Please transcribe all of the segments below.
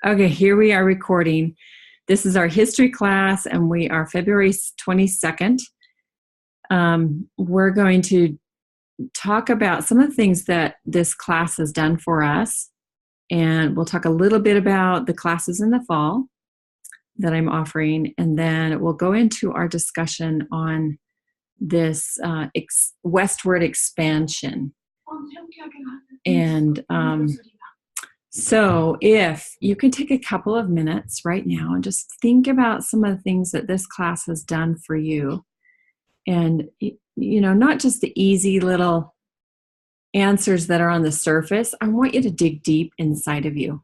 Okay, here we are recording. This is our history class, and we are February 22nd. We're going to talk about some of the things that this class has done for us, and we'll talk a little bit about the classes in the fall that I'm offering, and then we'll go into our discussion on this westward expansion. And so if you can take a couple of minutes right now and just think about some of the things that this class has done for you, and not just the easy little answers that are on the surface. I want you to dig deep inside of you.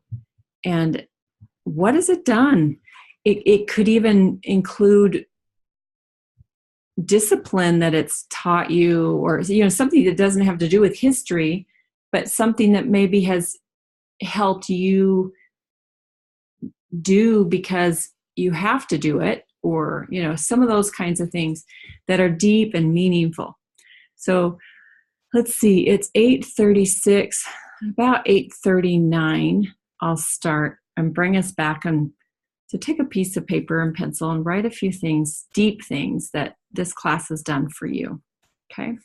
And what has it done? It could even include discipline that it's taught you, or something that doesn't have to do with history, but something that maybe has helped you do because you have to do it, or some of those kinds of things that are deep and meaningful. So let's see, it's 8:36, about 8:39 I'll start and bring us back and to take a piece of paper and pencil and write a few things, deep things that this class has done for you. Okay.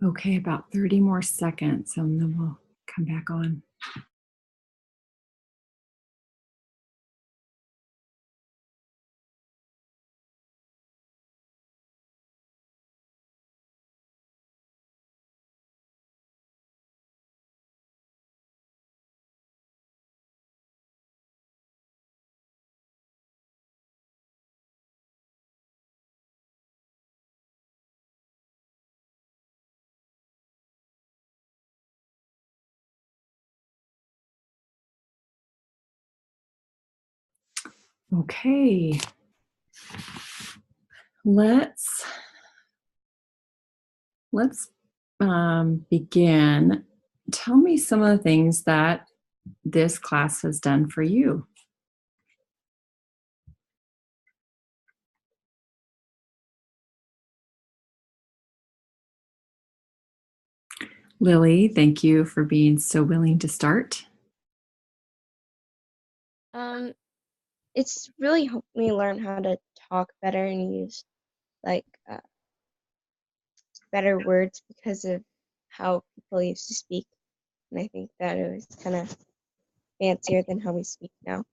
Okay, about 30 more seconds, and then we'll come back on. Okay, let's begin. Tell me some of the things that this class has done for you. Lily, thank you for being so willing to start. It's really helped me learn how to talk better and use better words because of how people used to speak. And I think that it was kind of fancier than how we speak now.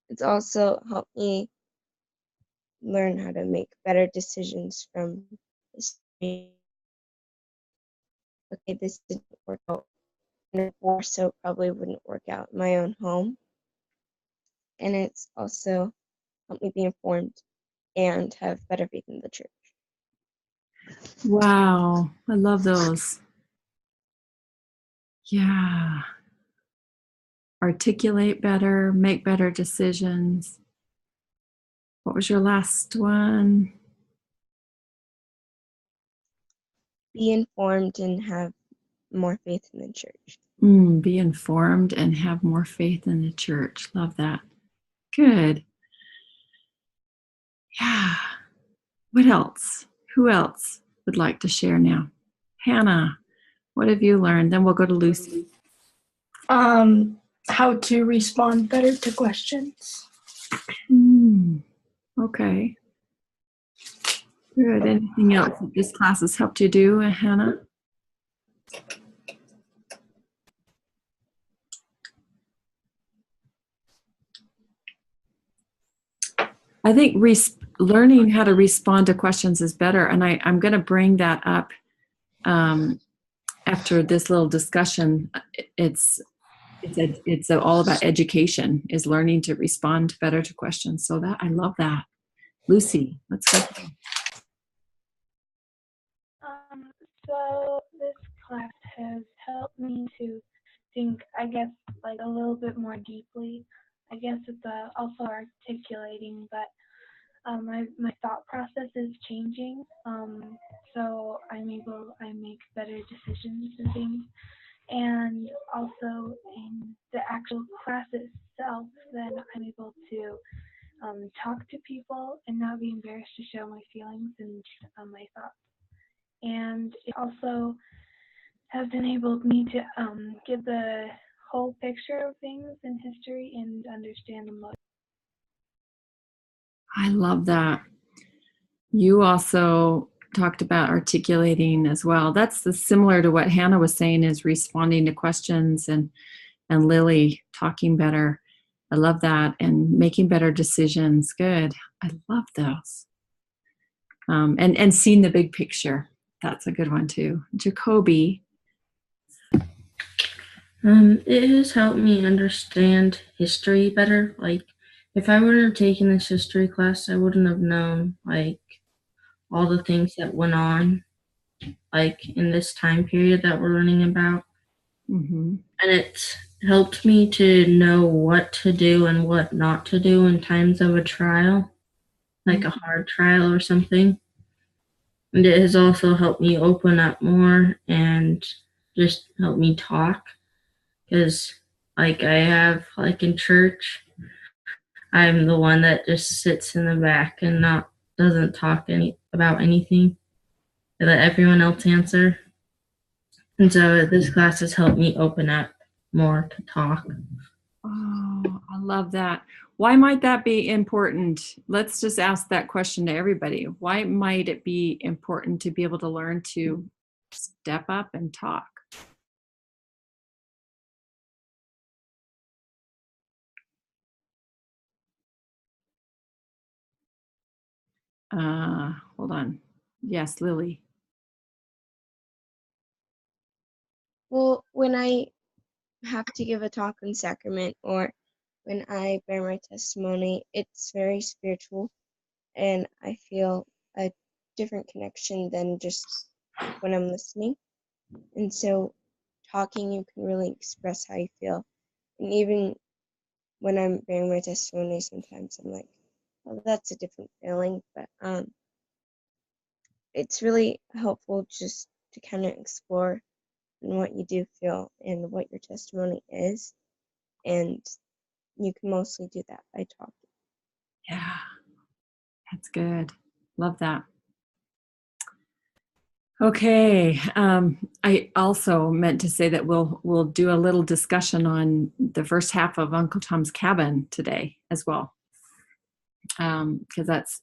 It's also helped me learn how to make better decisions from history. Okay, this didn't work out, divorced, so it probably wouldn't work out in my own home. And it's also helped me be informed and have better faith in the church. Wow, I love those. Yeah. Articulate better, make better decisions. What was your last one? Be informed and have more faith in the church. Be informed and have more faith in the church. Love that. Good. Yeah. What else? Who else would like to share now? Hannah, what have you learned? Then we'll go to Lucy. How to respond better to questions. Okay. Good. Anything else that this class has helped you do, Hannah? I think learning how to respond to questions is better, and I'm going to bring that up after this little discussion. It's all about education, is learning to respond better to questions. So that I love that. Lucy, let's go. So this class has helped me to think, I guess, like a little bit more deeply. I guess it's also articulating, but my thought process is changing. So I make better decisions and things. And also in the actual class itself, then I'm able to talk to people and not be embarrassed to show my feelings and my thoughts. And it also has enabled me to get the whole picture of things in history and understand them. I love that. You also talked about articulating as well. That's similar to what Hannah was saying, is responding to questions, and Lily talking better. I love that. And making better decisions. Good. I love those. And seeing the big picture. That's a good one too. Jacoby. It has helped me understand history better. Like, if I wouldn't have taken this history class, I wouldn't have known, like, all the things that went on, like, in this time period that we're learning about. Mm-hmm. And it's helped me to know what to do and what not to do in times of a trial, like a hard trial or something. And it has also helped me open up more and just help me talk. Because, like, I have, like, in church, I'm the one that just sits in the back and doesn't talk about anything. I let everyone else answer. And so this class has helped me open up more to talk. Oh, I love that. Why might that be important? Let's just ask that question to everybody. Why might it be important to be able to learn to step up and talk? Hold on. Yes, Lily. Well, when I have to give a talk in sacrament or when I bear my testimony, it's very spiritual, and I feel a different connection than just when I'm listening. And so talking, you can really express how you feel. And even when I'm bearing my testimony, sometimes I'm like, oh, that's a different feeling. But it's really helpful just to kind of explore what you do feel and what your testimony is. And you can mostly do that by talking. Yeah, that's good. Love that. Okay. I also meant to say that we'll do a little discussion on the first half of Uncle Tom's Cabin today as well, because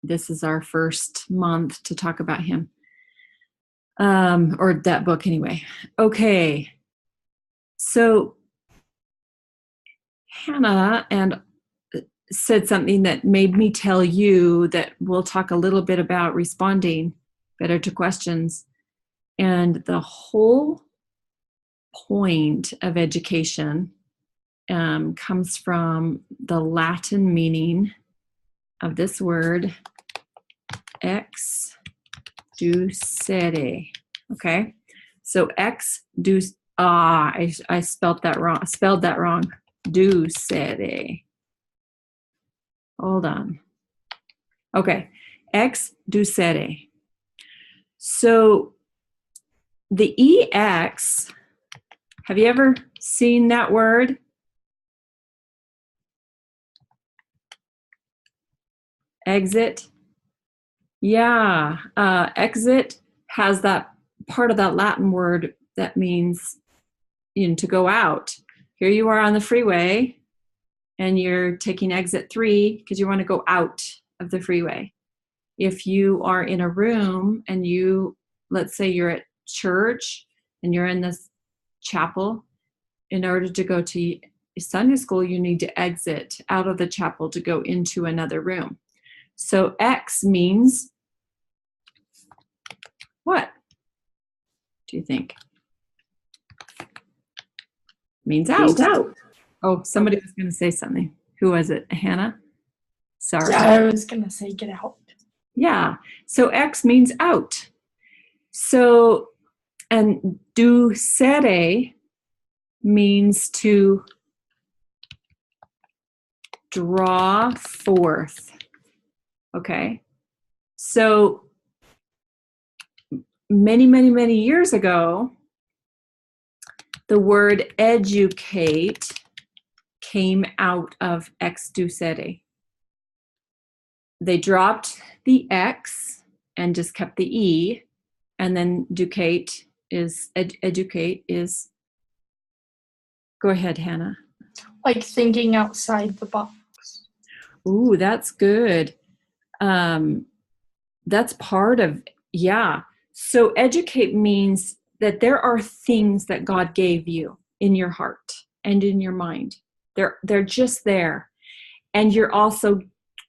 this is our first month to talk about him, or that book anyway. Okay. So Hannah said something that made me tell you that we'll talk a little bit about responding better to questions. And the whole point of education comes from the Latin meaning of this word, ex ducere. Okay, so ex duce. I spelled that wrong. Ducere. Hold on. Okay, ex ducere. So the ex, have you ever seen that word? Exit. Yeah, exit has that part of that Latin word that means, to go out. Here you are on the freeway and you're taking exit 3 because you want to go out of the freeway. If you are in a room and let's say you're at church and you're in this chapel, in order to go to Sunday school, you need to exit out of the chapel to go into another room. So X means what? Do you think? Means out. Means out. Oh, somebody was going to say something. Who was it? Hannah? Sorry. Yeah, I was gonna say get out. Yeah. So X means out. So, and ducere means to draw forth. Okay. So many years ago, the word educate came out of ex ducere. They dropped the X and just kept the E, and then educate is, go ahead, Hannah. Like thinking outside the box. Ooh, that's good. That's part of, yeah. So educate means that there are things that God gave you in your heart and in your mind. They're just there. And you're also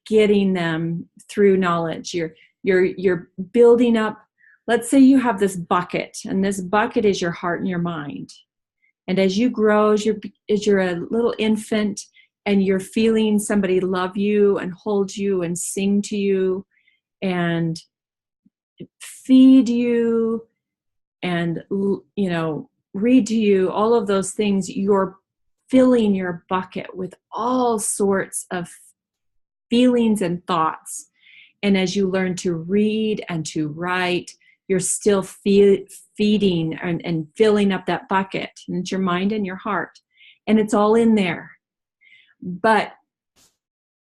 getting them through knowledge. You're building up. Let's say you have this bucket, and this bucket is your heart and your mind. And as you grow, as you're a little infant and you're feeling somebody love you and hold you and sing to you and feed you and, read to you, all of those things, you're filling your bucket with all sorts of feelings and thoughts. And as you learn to read and to write, you're still feeding and filling up that bucket. And it's your mind and your heart. And it's all in there. But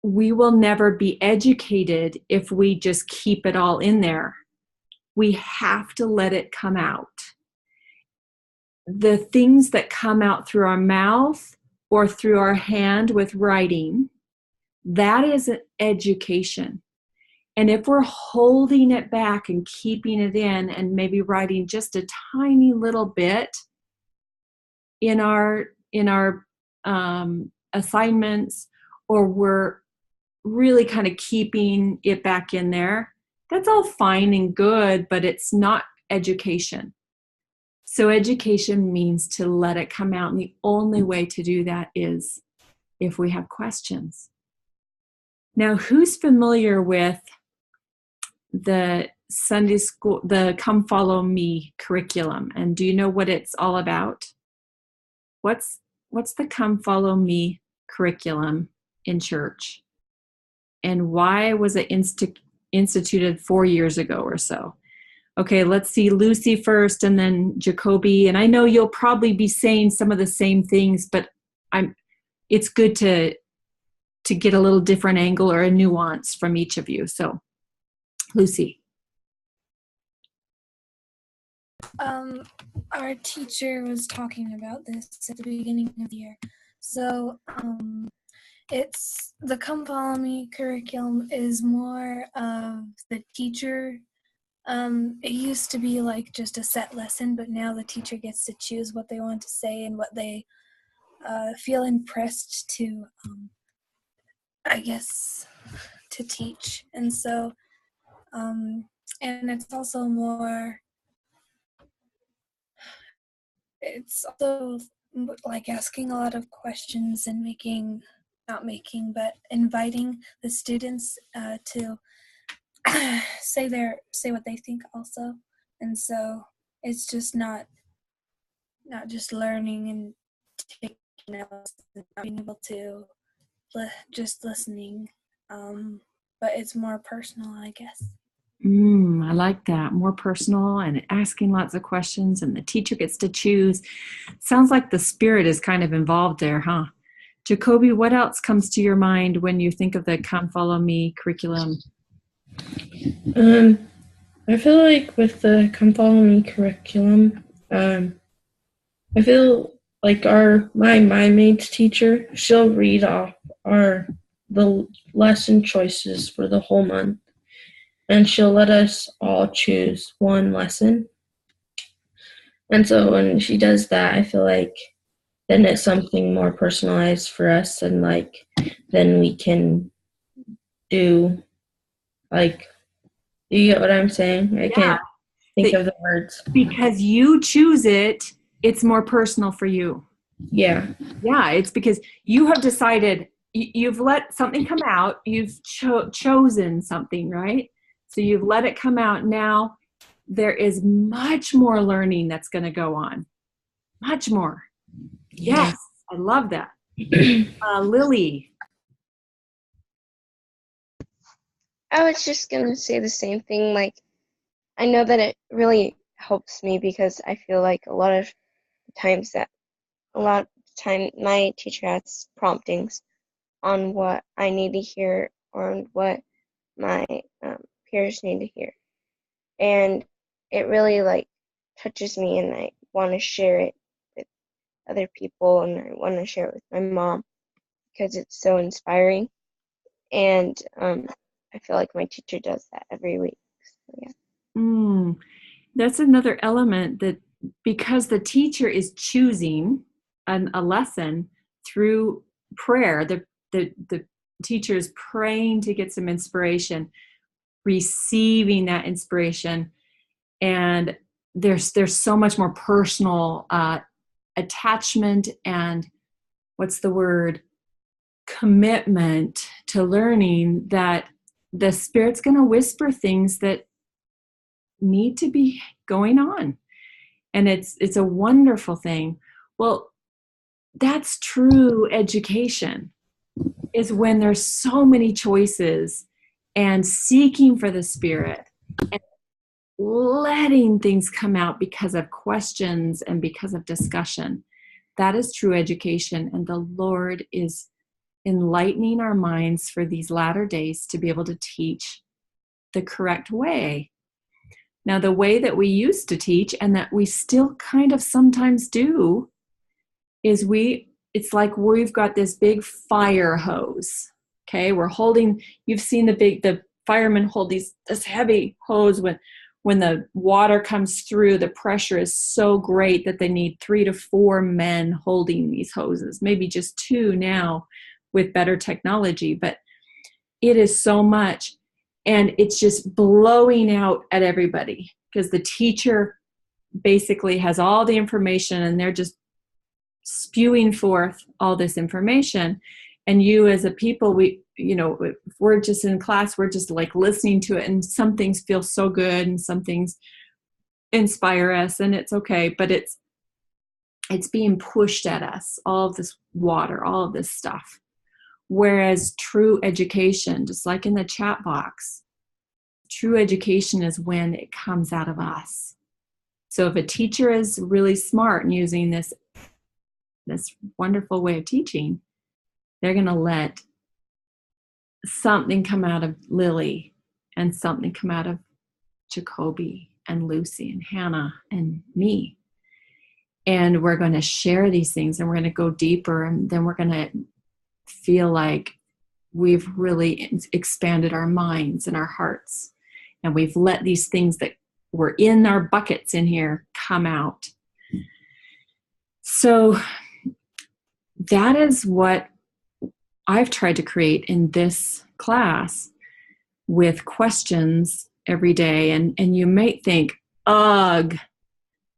we will never be educated if we just keep it all in there. We have to let it come out. The things that come out through our mouth or through our hand with writing, that is an education. And if we're holding it back and keeping it in and maybe writing just a tiny little bit in our assignments, or we're really kind of keeping it back in there, that's all fine and good, but it's not education. So education means to let it come out. And the only way to do that is if we have questions. Now, who's familiar with the Sunday school, the Come Follow Me curriculum? And do you know what it's all about? What's the Come Follow Me curriculum in church? And why was it instituted 4 years ago or so? Okay, let's see Lucy first and then Jacoby. And I know you'll probably be saying some of the same things, but it's good to get a little different angle or a nuance from each of you. So, Lucy. Our teacher was talking about this at the beginning of the year. So, it's the Come Follow Me curriculum is more of the teacher. It used to be like just a set lesson, but now the teacher gets to choose what they want to say and what they feel impressed to, I guess, to teach. And so, and it's also more, it's also like asking a lot of questions and but inviting the students to say what they think also. And so it's just not just learning and taking notes and not being able to just listening, but it's more personal, I guess. I like that. More personal and asking lots of questions, and the teacher gets to choose. Sounds like the spirit is kind of involved there, huh? Jacoby, what else comes to your mind when you think of the Come Follow Me curriculum? I feel like with the Come Follow Me curriculum, I feel like my mates teacher, she'll read off the lesson choices for the whole month, and she'll let us all choose one lesson. And so when she does that, I feel like then it's something more personalized for us, and like then we can do like, do you get what I'm saying? I can't think of the words. Because you choose it, it's more personal for you. Yeah. Yeah, it's because you have decided, you've let something come out, you've chosen something, right? So you've let it come out. Now there is much more learning that's going to go on. Much more. Yes, I love that. Lily. I was just gonna say the same thing. Like, I know that it really helps me because I feel like a lot of time my teacher has promptings on what I need to hear or on what my peers need to hear, and it really like touches me, and I want to share it with other people, and I want to share it with my mom because it's so inspiring, and I feel like my teacher does that every week. So, yeah. That's another element, that because the teacher is choosing a lesson through prayer, the teacher is praying to get some inspiration, receiving that inspiration, and there's so much more personal attachment and what's the word, commitment to learning, that the Spirit's going to whisper things that need to be going on, and it's a wonderful thing. Well, that's true education, is when there's so many choices and seeking for the Spirit and letting things come out because of questions and because of discussion. That is true education, and the Lord is enlightening our minds for these latter days to be able to teach the correct way. Now, the way that we used to teach, and that we still kind of sometimes do, is it's like we've got this big fire hose. Okay, we're holding, you've seen the firemen hold this heavy hose when the water comes through, the pressure is so great that they need 3 to 4 men holding these hoses, maybe just 2 now with better technology, but it is so much. And it's just blowing out at everybody because the teacher basically has all the information, and they're just spewing forth all this information. And you as a people, if we're just in class, we're just like listening to it, and some things feel so good and some things inspire us, and it's okay, but it's being pushed at us, all of this water, all of this stuff. Whereas true education, just like in the chat box, true education is when it comes out of us. So if a teacher is really smart and using this wonderful way of teaching, they're going to let something come out of Lily, and something come out of Jacoby and Lucy and Hannah and me. And we're going to share these things, and we're going to go deeper, and then we're going to feel like we've really expanded our minds and our hearts, and we've let these things that were in our buckets in here come out. So that is what I've tried to create in this class, with questions every day. And you might think, ugh,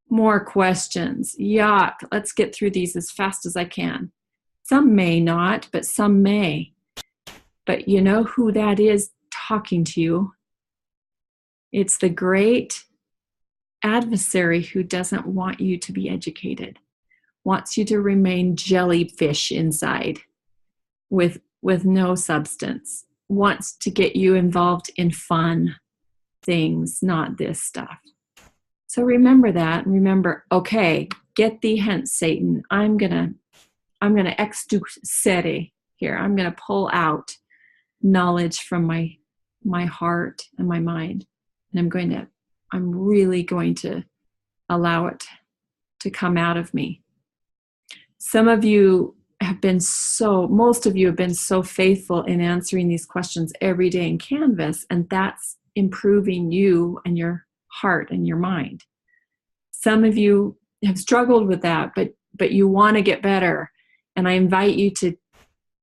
More questions. Yuck. Let's get through these as fast as I can. Some may not, but some may. But you know who that is talking to you? It's the great adversary who doesn't want you to be educated, wants you to remain jellyfish inside with no substance, wants to get you involved in fun things, not this stuff. So remember that, and remember, okay, get thee hence, Satan. I'm gonna ex ducere here. I'm gonna pull out knowledge from my heart and my mind, and I'm really going to allow it to come out of me. Most of you have been so faithful in answering these questions every day in Canvas, and that's improving you and your heart and your mind. Some of you have struggled with that, but you want to get better. And I invite you to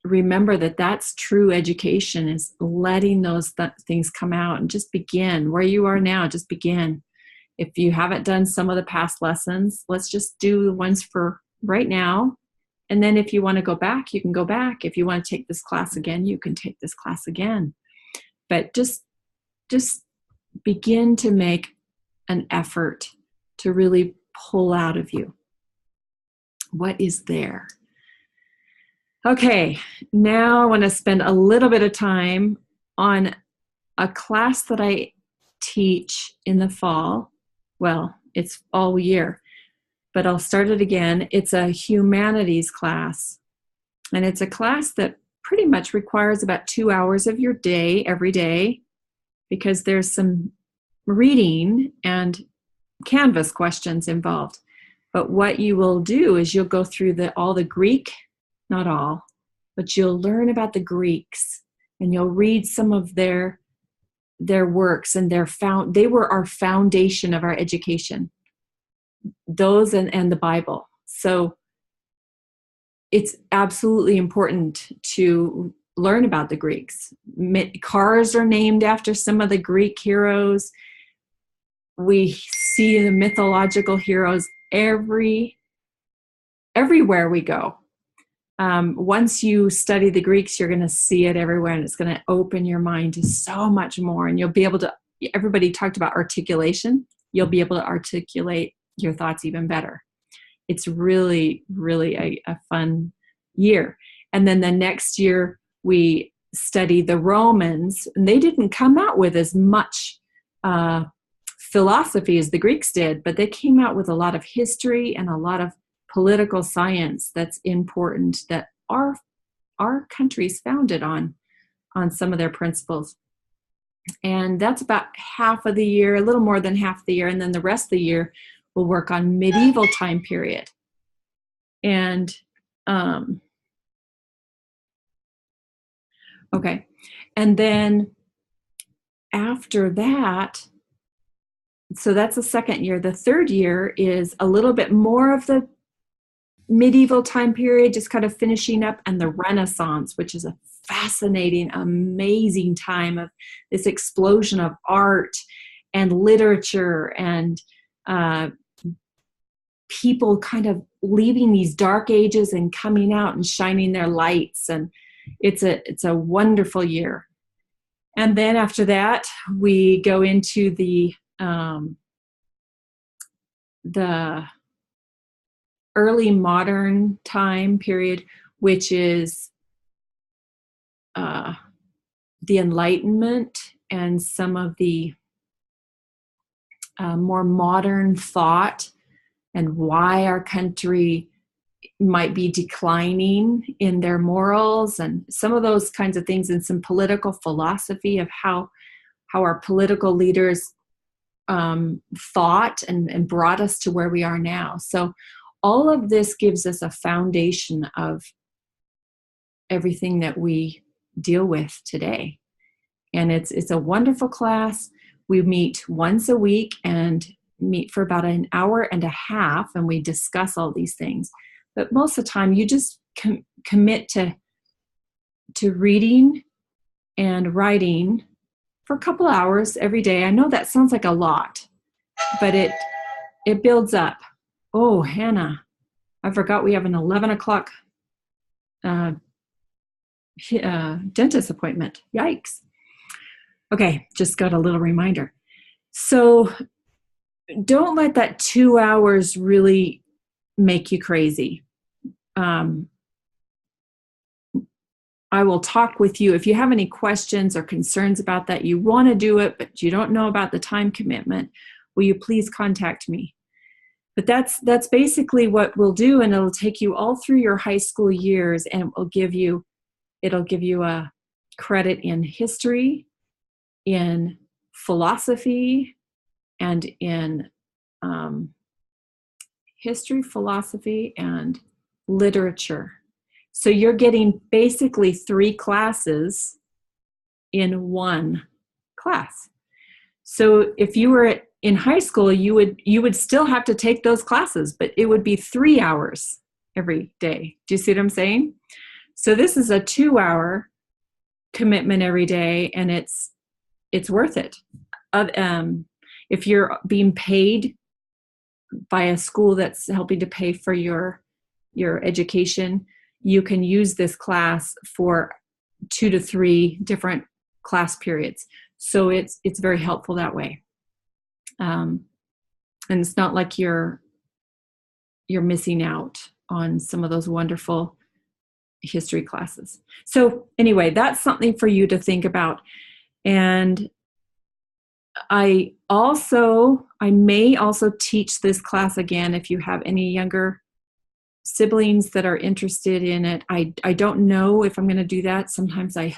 remember that that's true education, is letting those things come out, and just begin where you are now. Just begin. If you haven't done some of the past lessons, let's just do the ones for right now. And then if you want to go back, you can go back. If you want to take this class again, you can take this class again. But just begin to make an effort to really pull out of you what is there. Okay, now I want to spend a little bit of time on a class that I teach in the fall. Well, it's all year, but I'll start it again. It's a humanities class, and it's a class that pretty much requires about 2 hours of your day every day, because there's some reading and Canvas questions involved. But what you will do is you'll go through all the Greek, not all, but you'll learn about the Greeks, and you'll read some of their works, and they were our foundation of our education, those and the Bible. So it's absolutely important to learn about the Greeks. Cars are named after some of the Greek heroes. We see the mythological heroes everywhere we go. Once you study the Greeks, you're going to see it everywhere, and it's going to open your mind to so much more. And you'll be able to, everybody talked about articulation. You'll be able to articulate your thoughts even better. It's really, really a fun year. And then the next year we study the Romans, and they didn't come out with as much philosophy as the Greeks did, but they came out with a lot of history and a lot of political science that's important, that our country's founded on some of their principles. And that's about half of the year, a little more than half the year, and then the rest of the year we'll work on medieval time period. And okay, and then after that, so that's the second year. The third year is a little bit more of the medieval time period, just kind of finishing up, and the Renaissance, which is a fascinating, amazing time of this explosion of art and literature, and people kind of leaving these dark ages and coming out and shining their lights. And it's a wonderful year. And then after that, we go into the early modern time period, which is the Enlightenment and some of the more modern thought, and why our country might be declining in their morals, and some of those kinds of things, and some political philosophy of how our political leaders thought and brought us to where we are now. So all of this gives us a foundation of everything that we deal with today. And it's a wonderful class. We meet once a week and meet for about an hour and a half, and we discuss all these things. But most of the time you just commit to reading and writing for a couple hours every day. I know that sounds like a lot, but it builds up. Oh, Hannah, I forgot we have an 11 o'clock dentist appointment. Yikes. Okay, just got a little reminder. So don't let that 2 hours really make you crazy. I will talk with you. If you have any questions or concerns about that, you want to do it, but you don't know about the time commitment, will you please contact me? But that's basically what we'll do, and it'll take you all through your high school years, and it'll give you a credit in history, in philosophy, and in history, philosophy, and literature. So you're getting basically 3 classes in one class. So if you were in high school, you would still have to take those classes, but it would be 3 hours every day. Do you see what I'm saying? So this is a 2-hour commitment every day, and it's worth it. If you're being paid by a school that's helping to pay for your education, you can use this class for 2 to 3 different class periods. So it's very helpful that way. And it's not like you're missing out on some of those wonderful history classes. So anyway, that's something for you to think about. And I may also teach this class again if you have any younger siblings that are interested in it. I don't know if I'm going to do that. Sometimes I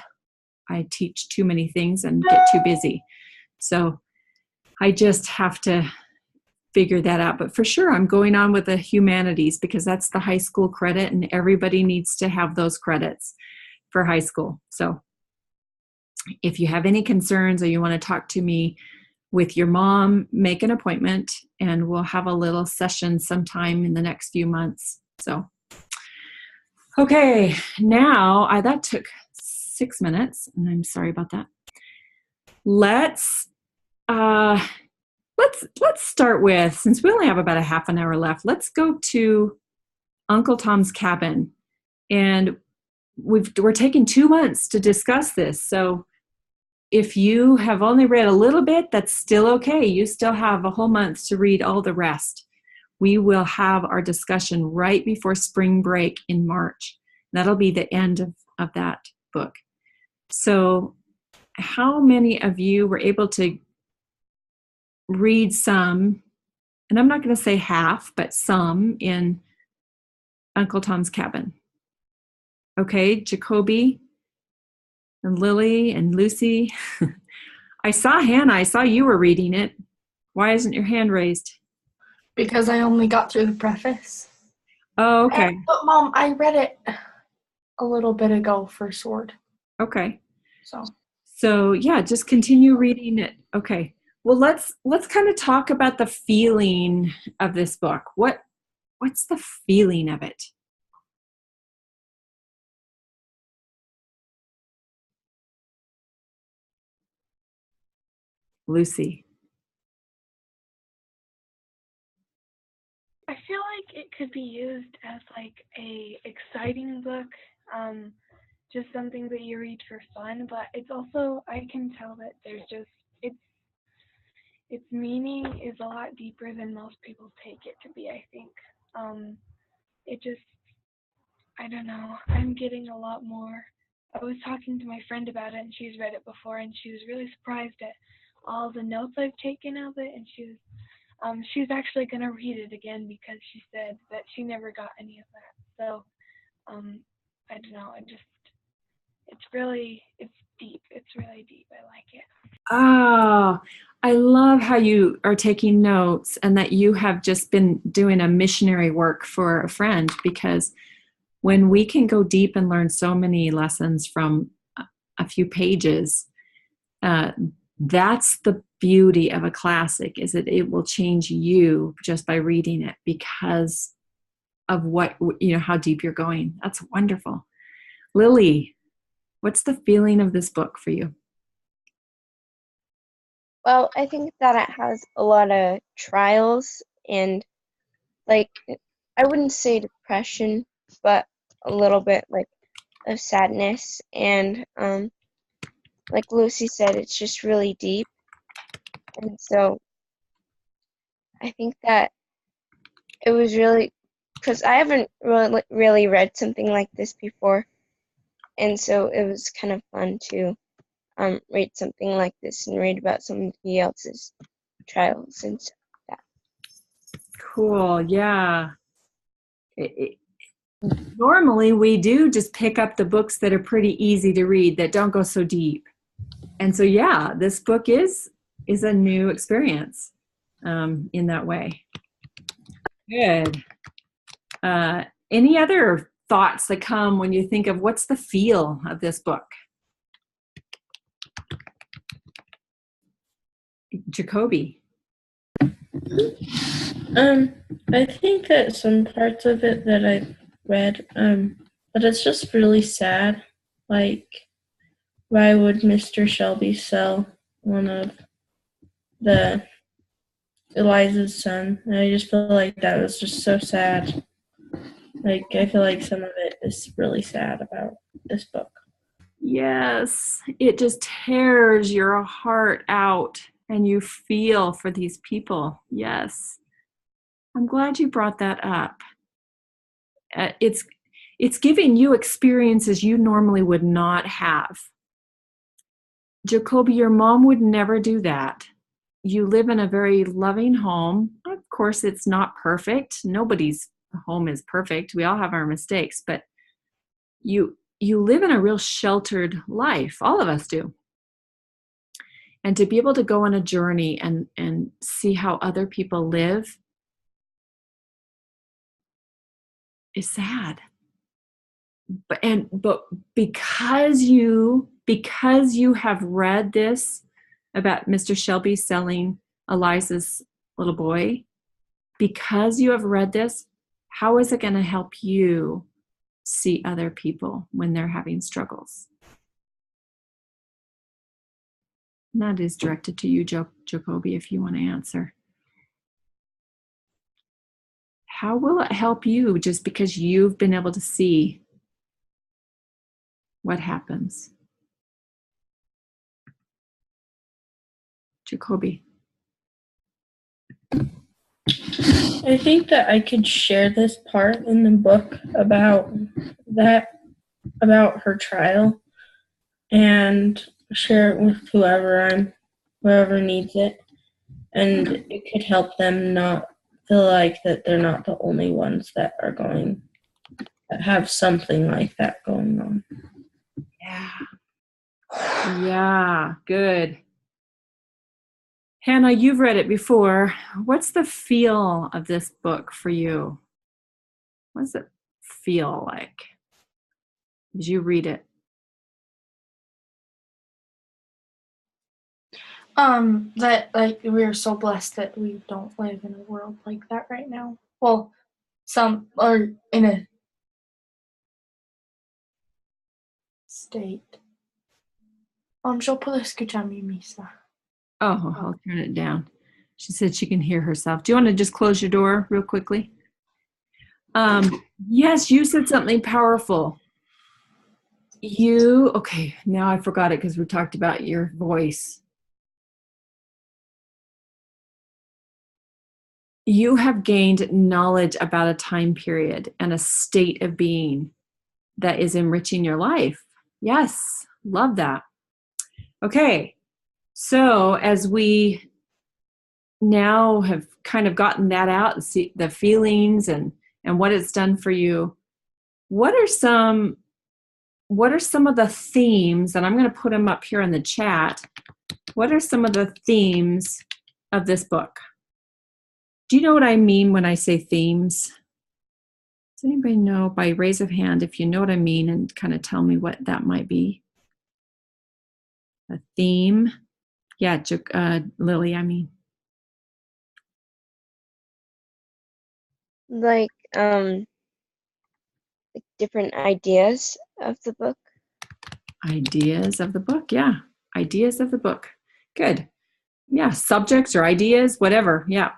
teach too many things and get too busy. So I just have to figure that out. But for sure, I'm going on with the humanities because that's the high school credit, and everybody needs to have those credits for high school. So if you have any concerns or you want to talk to me with your mom, make an appointment, and we'll have a little session sometime in the next few months. So, okay, now that took 6 minutes, and I'm sorry about that. Let's start with, since we only have about a half an hour left, let's go to Uncle Tom's Cabin, and we're taking 2 months to discuss this. So if you have only read a little bit, that's still okay. You still have a whole month to read all the rest. We will have our discussion right before spring break in March. That'll be the end of that book. So how many of you were able to read some, and I'm not going to say half, but some in Uncle Tom's Cabin? Okay, Jacoby and Lily and Lucy. I saw Hannah. I saw you were reading it. Why isn't your hand raised? Because I only got through the preface. Oh, okay. But Mom, I read it a little bit ago for Sword. Okay. So yeah, just continue reading it. Okay. Well, let's kind of talk about the feeling of this book. What's the feeling of it? Lucy. I feel like it could be used as like a exciting book, just something that you read for fun. But it's also, I can tell that there's just its meaning is a lot deeper than most people take it to be. I think it just, I don't know. I'm getting a lot more. I was talking to my friend about it, and she's read it before, and she was really surprised at all the notes I've taken of it, and she's actually going to read it again because she said that she never got any of that. So, I don't know. It's deep. It's really deep. I like it. Oh, I love how you are taking notes and that you have just been doing a missionary work for a friend, because when we can go deep and learn so many lessons from a few pages, that's the beauty of a classic, is that it will change you just by reading it because of how deep you're going. That's wonderful. Lily, what's the feeling of this book for you? Well, I think that it has a lot of trials and like I wouldn't say depression, but a little bit like of sadness. And like Lucy said, it's just really deep. And so I think that it was really, because I haven't really read something like this before, and so it was kind of fun to read something like this and read about somebody else's trials and stuff like that. Cool. Yeah. Normally we do just pick up the books that are pretty easy to read, that don't go so deep. And so, yeah, this book is a new experience in that way. Good. Any other thoughts that come when you think of what's the feel of this book? Jacoby. I think that some parts of it that I've read, but it's just really sad. Like, why would Mr. Shelby sell one of the Eliza's son? And I just feel like that was just so sad. Like, I feel like some of it is really sad about this book. Yes, it just tears your heart out and you feel for these people. Yes. I'm glad you brought that up. It's giving you experiences you normally would not have. Jacoby, your mom would never do that. You live in a very loving home. Of course, it's not perfect. Nobody's home is perfect. We all have our mistakes, but you live in a real sheltered life. All of us do. And to be able to go on a journey and see how other people live is sad. But because you have read this about Mr. Shelby selling Eliza's little boy, because you have read this, how is it going to help you see other people when they're having struggles? And that is directed to you, Jacoby, if you want to answer. How will it help you just because you've been able to see what happens? Jacoby. I think that I could share this part in the book about her trial, and share it with whoever needs it. And it could help them not feel like that they're not the only ones that have something like that going on. Yeah, good. Hannah, you've read it before. What's the feel of this book for you? What does it feel like as you read it? That like we're so blessed that we don't live in a world like that right now. Well, some are in a state. Yo puedo escuchar mi misa. Oh, I'll turn it down. She said she can hear herself. Do you want to just close your door real quickly? Yes, you said something powerful. Okay, now I forgot it because we talked about your voice. You have gained knowledge about a time period and a state of being that is enriching your life. Yes, love that. Okay, so as we now have kind of gotten that out and see the feelings and what it's done for you, what are some of the themes, and I'm going to put them up here in the chat. What are some of the themes of this book? Do you know what I mean when I say themes? Does anybody know, by raise of hand, if you know what I mean, and kind of tell me what that might be? A theme? Yeah, Lily, I mean. Like different ideas of the book. Ideas of the book, yeah. Ideas of the book. Good. Yeah, subjects or ideas, whatever, yeah.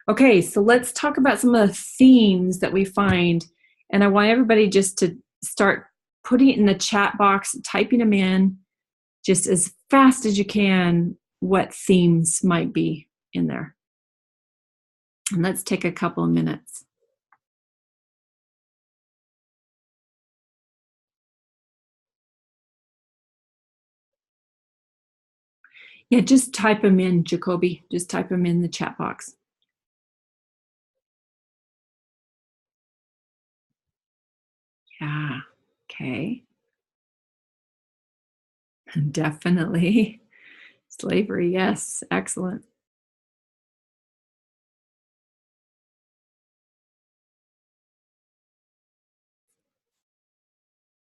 Okay, so let's talk about some of the themes that we find. And I want everybody just to start putting it in the chat box, typing them in just as fast as you can, what themes might be in there. And let's take a couple of minutes. Yeah, just type them in, Jacoby. Just type them in the chat box. Yeah, okay. Definitely. Slavery, yes, excellent.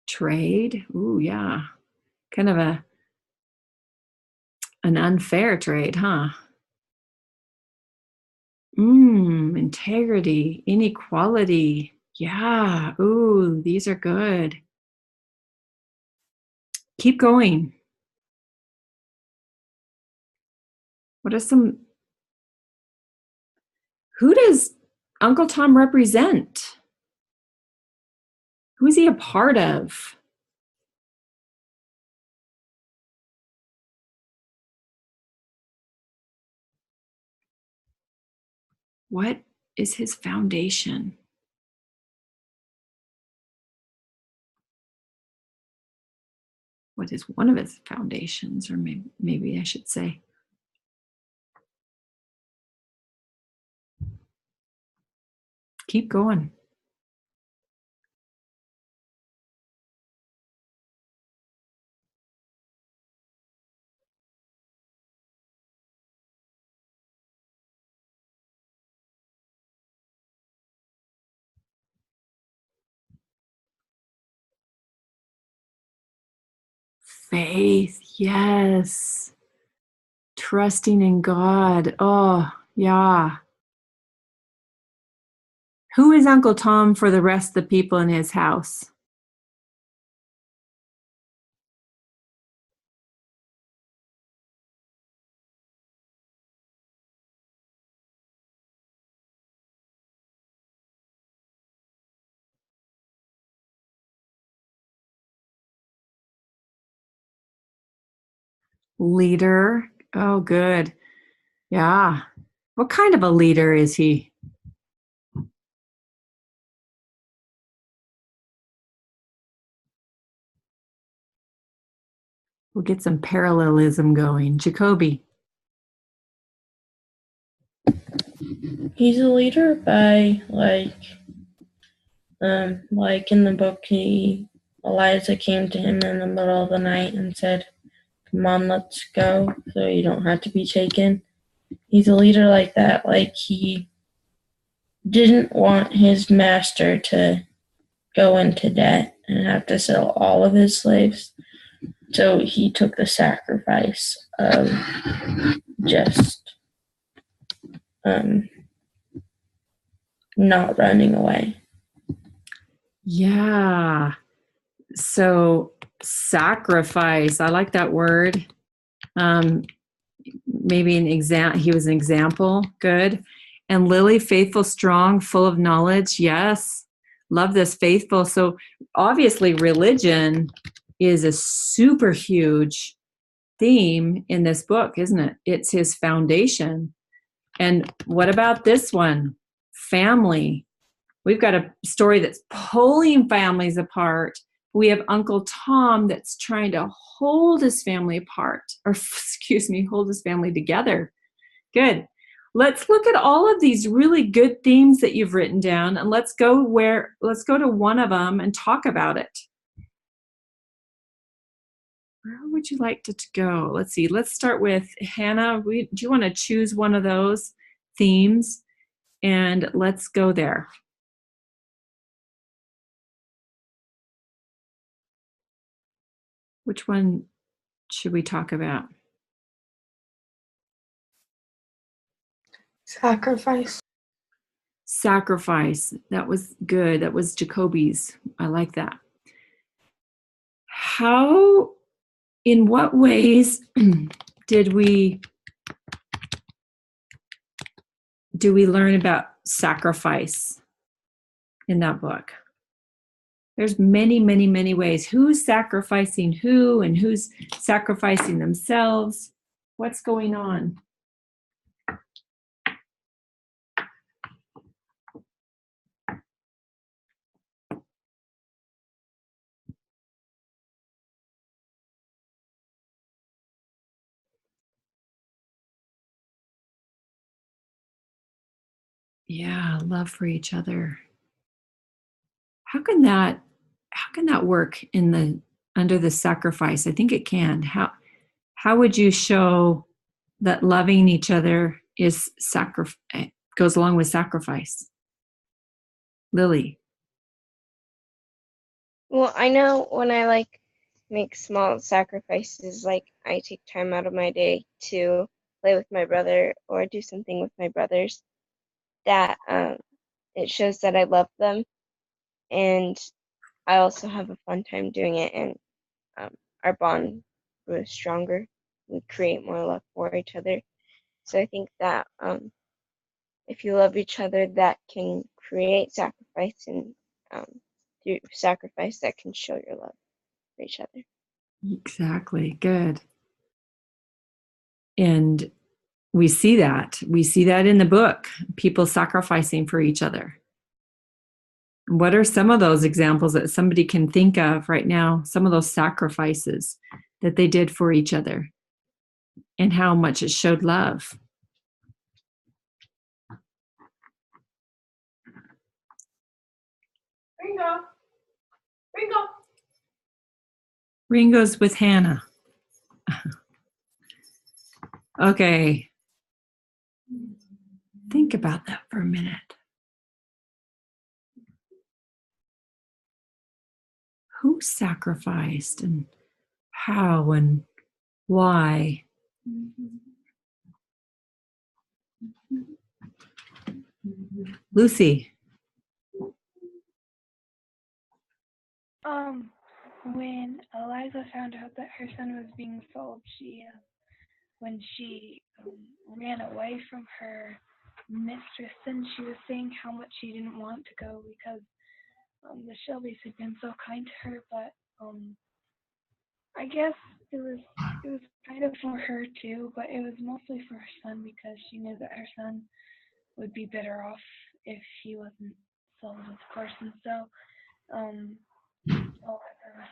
Trade, ooh, yeah. Kind of an unfair trade, huh? Integrity, inequality. Yeah, ooh, these are good. Keep going. What are some, who does Uncle Tom represent? Who is he a part of? What is his foundation? What is one of his foundations, or maybe I should say? Keep going. Faith, yes. Trusting in God. Oh, yeah. Who is Uncle Tom for the rest of the people in his house? Leader. Oh, good. Yeah. What kind of a leader is he? We'll get some parallelism going. Jacoby. He's a leader by like in the book, Eliza came to him in the middle of the night and said, "Come on, let's go, so you don't have to be taken." He's a leader like that. Like, he didn't want his master to go into debt and have to sell all of his slaves. So he took the sacrifice of just not running away. Yeah. So sacrifice. I like that word. Maybe he was an example. Good. And Lily, faithful, strong, full of knowledge. Yes. Love this, faithful. So obviously religion is a super huge theme in this book, isn't it? It's his foundation. And what about this one? Family. We've got a story that's pulling families apart. We have Uncle Tom that's trying to hold his family apart, or hold his family together. Good. Let's look at all of these really good themes that you've written down, and let's go to one of them and talk about it. Where would you like to go? Let's see. Let's start with Hannah. Do you want to choose one of those themes? And let's go there. Which one should we talk about? Sacrifice. Sacrifice. That was good. That was Jacoby's. I like that. In what ways did we do we learn about sacrifice in that book? There's many, many, many ways. Who's sacrificing who and who's sacrificing themselves? What's going on? Yeah, love for each other. How can that work in the under the sacrifice? I think it can. How would you show that loving each other is goes along with sacrifice? Lily. Well, I know when I like make small sacrifices, like I take time out of my day to play with my brother or do something with my brothers, that it shows that I love them, and I also have a fun time doing it, and our bond grows stronger. We create more love for each other. So I think that if you love each other, that can create sacrifice, and through sacrifice, that can show your love for each other. Exactly. Good. And we see that. We see that in the book, people sacrificing for each other. What are some of those examples that somebody can think of right now? Some of those sacrifices that they did for each other and how much it showed love. Ringo. Ringo. Ringo's with Hannah. Okay. Think about that for a minute. Who sacrificed and how and why? Lucy. When Eliza found out that her son was being sold, when she ran away from her mistress, and she was saying how much she didn't want to go because the Shelbys had been so kind to her, but I guess it was kind of for her too, but it was mostly for her son because she knew that her son would be better off if he wasn't sold, of course, and so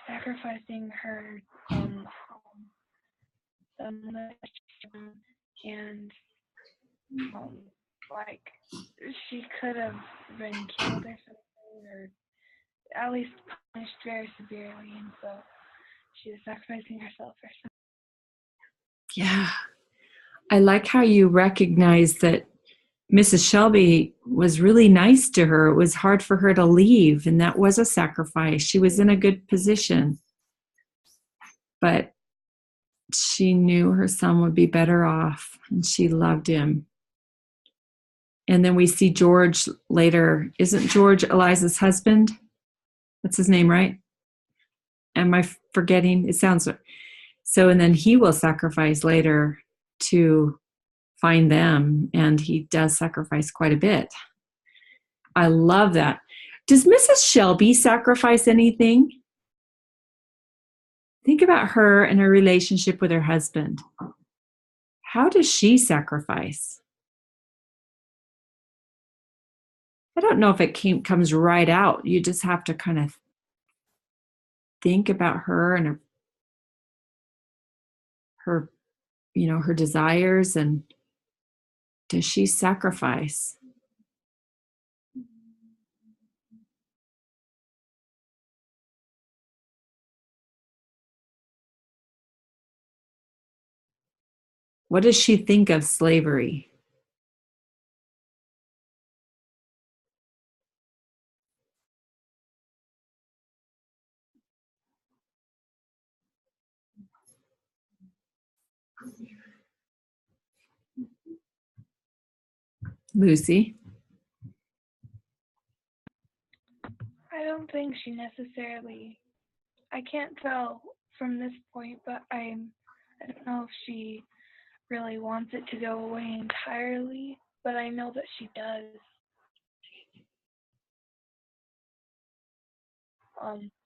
sacrificing her home, and like she could have been killed or something, or at least punished very severely, and so she was sacrificing herself for something. Yeah. I like how you recognize that Mrs. Shelby was really nice to her. It was hard for her to leave, and that was a sacrifice. She was in a good position, but she knew her son would be better off, and she loved him. And then we see George later. Isn't George Eliza's husband? That's his name, right? Am I forgetting? It sounds so. And then he will sacrifice later to find them, and he does sacrifice quite a bit. I love that. Does Mrs. Shelby sacrifice anything? Think about her and her relationship with her husband. How does she sacrifice? I don't know if it comes right out. You just have to kind of think about her and her her desires, and does she sacrifice? What does she think of slavery? Lucy? I don't think she necessarily. I can't tell from this point, but I don't know if she really wants it to go away entirely. but I know that she does.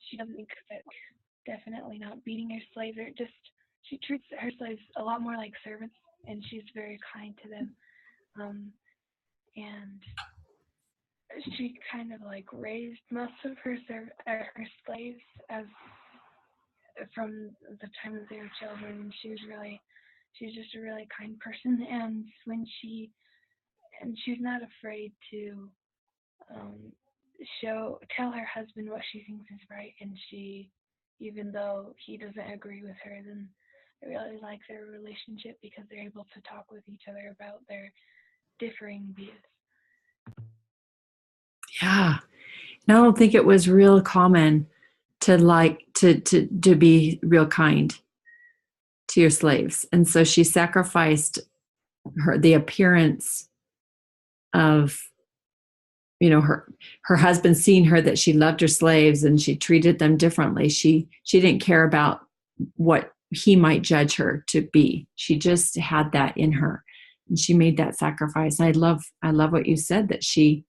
She doesn't think that definitely not beating her slaves, or just she treats her slaves a lot more like servants, and she's very kind to them. And she kind of like raised most of her slaves as from the time that they were children. And she's just a really kind person, and she's not afraid to tell her husband what she thinks is right, and even though he doesn't agree with her, then I really like their relationship because they're able to talk with each other about their differing views. Yeah. And I don't think it was real common to be real kind to your slaves. And so she sacrificed the appearance of, her husband seeing her, that she loved her slaves and she treated them differently. She didn't care about what he might judge her to be. She just had that in her, and she made that sacrifice. I love what you said, that she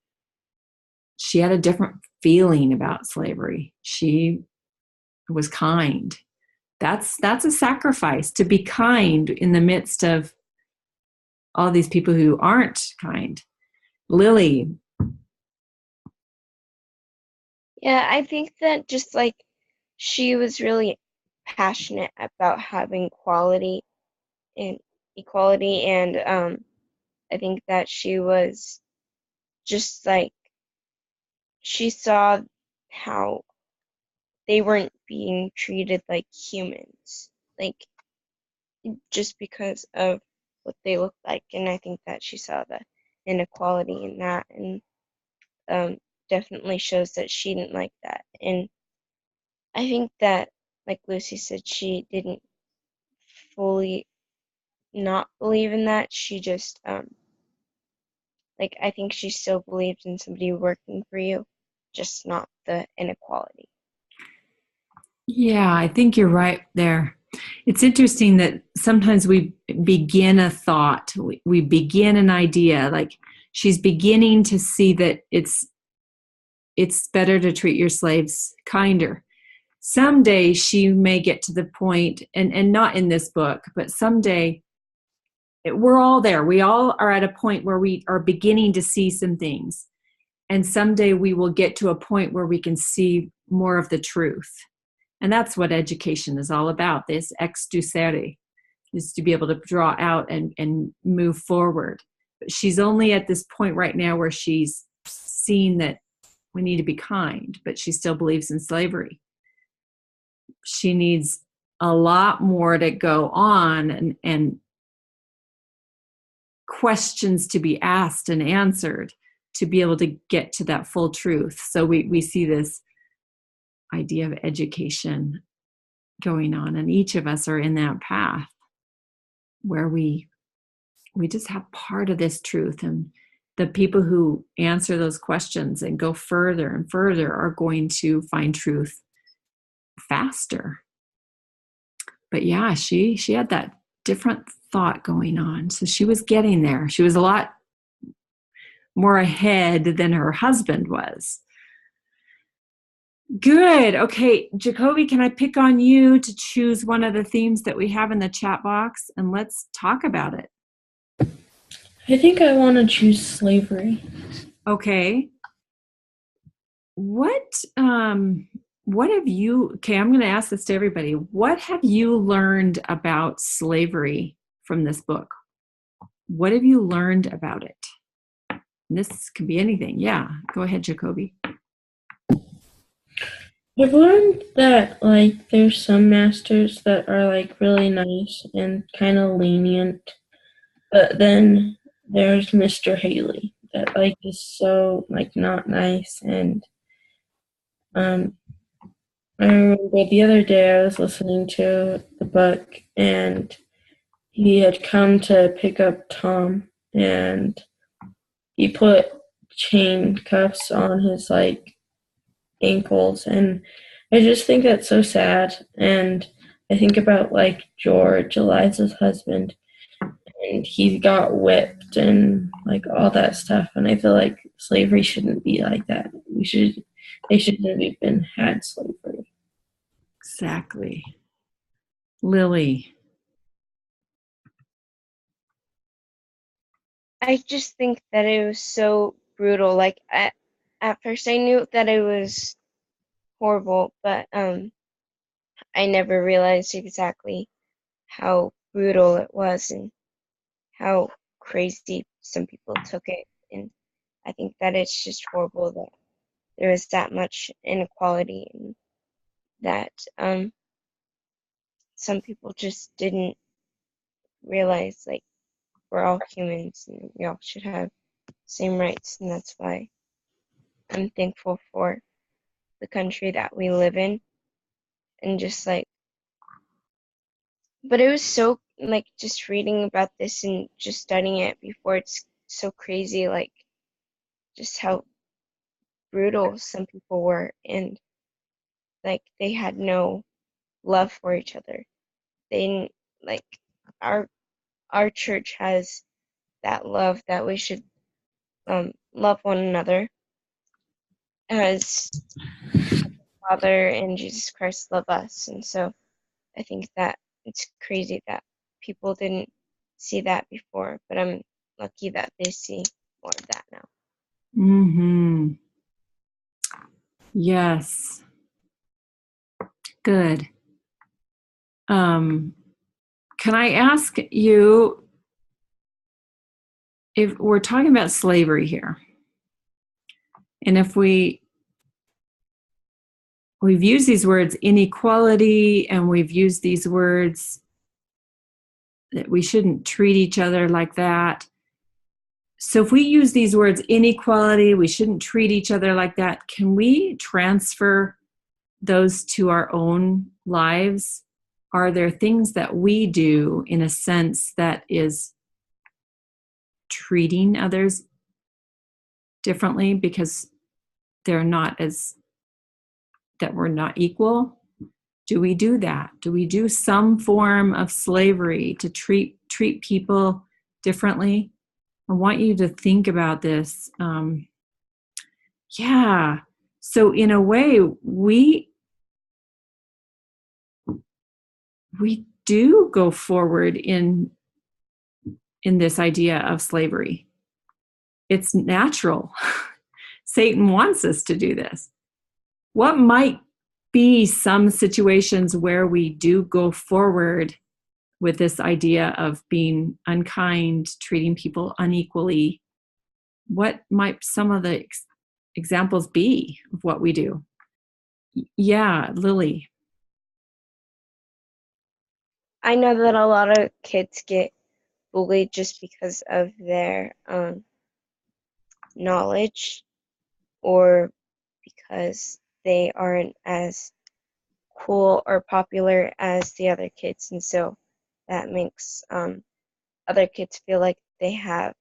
had a different feeling about slavery. She was kind. That's a sacrifice, to be kind in the midst of all these people who aren't kind. Lily. Yeah, I think that just like she was really passionate about having quality and equality, and I think that she was just like, she saw how they weren't being treated like humans, like just because of what they looked like. And I think that she saw the inequality in that, and definitely shows that she didn't like that. And I think that, like Lucy said, she didn't fully not believe in that. She just like, I think she still believed in somebody working for you, just not the inequality. Yeah, I think you're right there. It's interesting that sometimes we begin a thought, we begin an idea, like she's beginning to see that it's better to treat your slaves kinder. Someday she may get to the point, and not in this book, but someday we're all there. We all are at a point where we are beginning to see some things. And someday we will get to a point where we can see more of the truth. And that's what education is all about. This ex ducere is to be able to draw out and move forward. But she's only at this point right now where she's seen that we need to be kind, but she still believes in slavery. She needs a lot more to go on, and questions to be asked and answered to be able to get to that full truth. So we see this idea of education going on, and each of us are in that path where we just have part of this truth, and the people who answer those questions and go further and further are going to find truth faster. But yeah, she had that different thought going on, so she was getting there. She was a lot more ahead than her husband was. Good. Okay, Jacoby, can I pick on you to choose one of the themes that we have in the chat box, and let's talk about it? I think I want to choose slavery. Okay. What have you, okay, I'm going to ask this to everybody. What have you learned about slavery from this book? What have you learned about it? And this could be anything. Yeah, go ahead, Jacoby. I've learned that, like, there's some masters that are, like, really nice and kind of lenient, but then there's Mr. Haley that, like, is so, like, not nice. And I remember the other day I was listening to the book, and he had come to pick up Tom, and he put chain cuffs on his, like, ankles, and I just think that's so sad. And I think about, like, George, Eliza's husband, and and he got whipped and like all that stuff. And I feel like slavery shouldn't be like that. They shouldn't have even had slavery. Exactly. Lily. I just think that it was so brutal. Like at first I knew that it was horrible, but I never realized exactly how brutal it was and how crazy some people took it. And I think that it's just horrible that there is that much inequality and that some people just didn't realize like we're all humans and we all should have same rights, and that's why I'm thankful for the country that we live in. And just like, but it was so like just reading about this and just studying it before, it's so crazy, like just how brutal some people were, and like they had no love for each other. They didn't like our our church has that love that we should love one another as Father and Jesus Christ love us. And so I think that it's crazy that people didn't see that before, but I'm lucky that they see more of that now. Mm-hmm. Yes. Good. Can I ask you, if we're talking about slavery here, and if we've used these words inequality, and we've used these words that we shouldn't treat each other like that. So if we use these words inequality, we shouldn't treat each other like that, can we transfer those to our own lives? Are there things that we do in a sense that is treating others differently because they're not as, that we're not equal? Do we do that? Do we do some form of slavery to treat people differently? I want you to think about this. Yeah. So in a way, we do go forward in this idea of slavery. It's natural. Satan wants us to do this. What might be some situations where we do go forward with this idea of being unkind, treating people unequally? What might some of the examples be of what we do? Yeah, Lily. I know that a lot of kids get bullied just because of their knowledge, or because they aren't as cool or popular as the other kids, and so that makes other kids feel like they're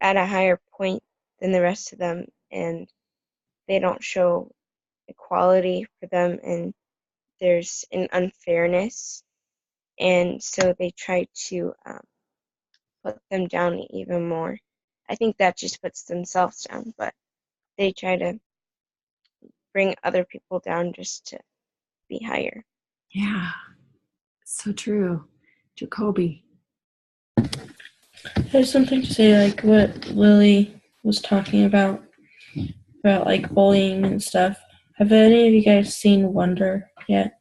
at a higher point than the rest of them, and they don't show equality for them, and there's an unfairness, and so they try to put them down even more. I think that just puts themselves down, but they try to bring other people down just to be higher. Yeah, so true. Jacoby. There's something to say, like what Lily was talking about like bullying and stuff. Have any of you guys seen Wonder yet?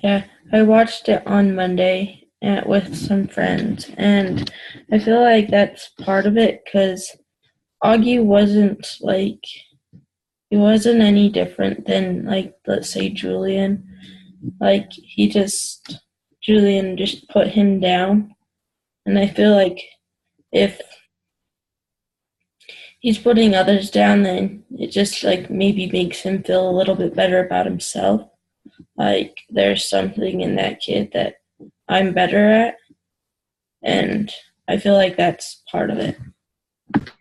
Yeah, I watched it on Monday with some friends, and I feel like that's part of it because Augie he wasn't any different than, like, let's say Julian. Like, Julian just put him down, and I feel like if he's putting others down, then it just, like, maybe makes him feel a little bit better about himself. Like, there's something in that kid that I'm better at, and I feel like that's part of it.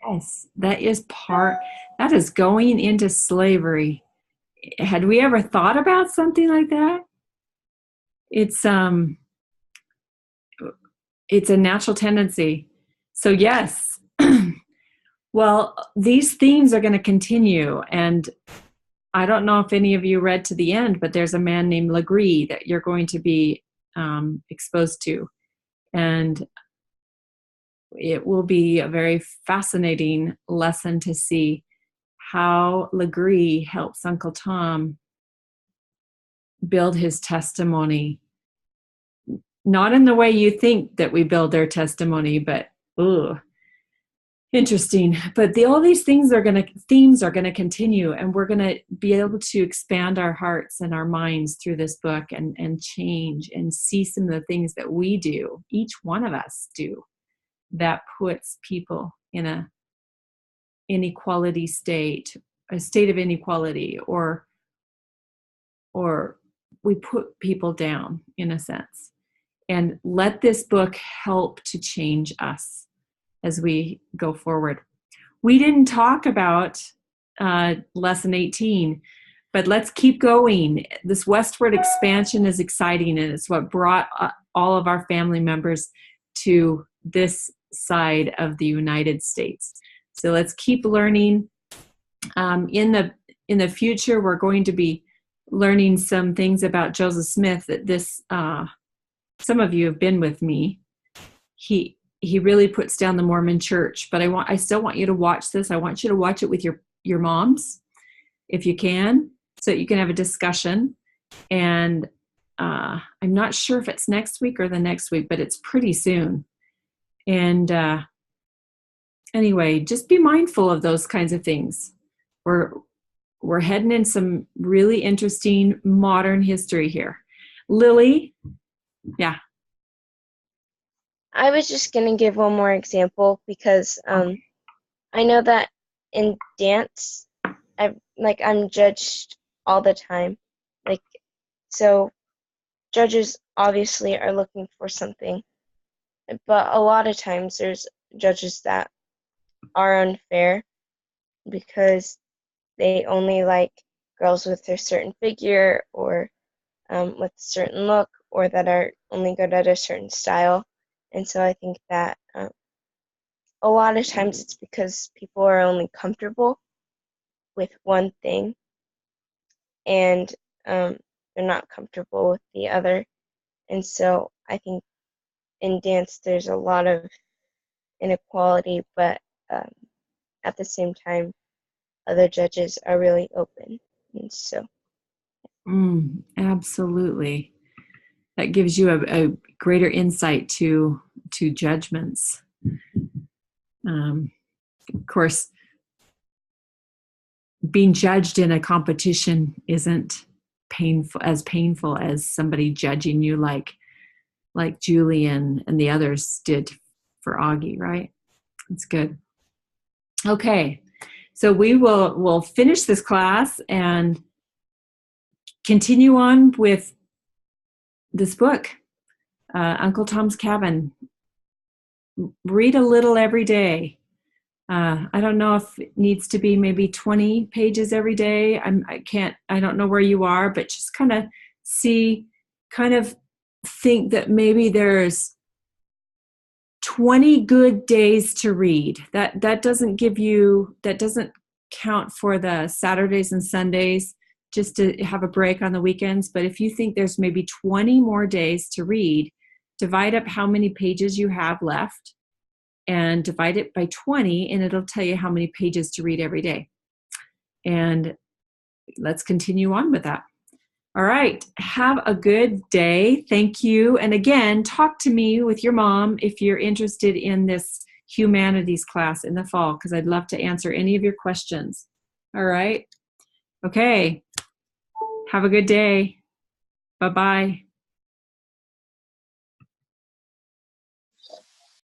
Yes, that is going into slavery. Had we ever thought about something like that? it's a natural tendency. So yes, well, these themes are going to continue, and I don't know if any of you read to the end, but there's a man named Legree that you're going to be exposed to, and it will be a very fascinating lesson to see how Legree helps Uncle Tom build his testimony. Not in the way you think that we build their testimony, but interesting. But all these themes are going to continue, and we're going to be able to expand our hearts and our minds through this book and change and see some of the things that we do, each one of us do, that puts people in a inequality state, a state of inequality, or we put people down in a sense. And let this book help to change us as we go forward. We didn't talk about lesson 18, but let's keep going. This westward expansion is exciting, and it's what brought all of our family members to this side of the United States. So let's keep learning. In the future, we're going to be learning some things about Joseph Smith. That this some of you have been with me. He really puts down the Mormon Church, but I still want you to watch this. I want you to watch it with your moms, if you can, so that you can have a discussion. And I'm not sure if it's next week or the next week, but it's pretty soon. And anyway, just be mindful of those kinds of things. We're heading in some really interesting modern history here. Lily, yeah. I was just going to give one more example because I know that in dance, I'm judged all the time. So judges obviously are looking for something, but a lot of times there's judges that are unfair because they only like girls with a certain figure or with a certain look, or that are only good at a certain style. And so I think that a lot of times it's because people are only comfortable with one thing, and they're not comfortable with the other. And so I think in dance there's a lot of inequality, but at the same time, other judges are really open. And so. Absolutely. That gives you a greater insight to judgments. Of course, being judged in a competition isn't painful as somebody judging you like Julian and the others did for Augie, right? That's good. Okay, so we'll finish this class and continue on with this book, Uncle Tom's Cabin. Read a little every day. I don't know if it needs to be maybe 20 pages every day. I don't know where you are, but just kind of think that maybe there's 20 good days to read. That doesn't count for the Saturdays and Sundays, just to have a break on the weekends. But if you think there's maybe 20 more days to read, divide up how many pages you have left and divide it by 20, and it'll tell you how many pages to read every day. And let's continue on with that. All right. Have a good day. Thank you. And again, talk to me with your mom if you're interested in this humanities class in the fall, because I'd love to answer any of your questions. All right. Okay. Have a good day. Bye-bye.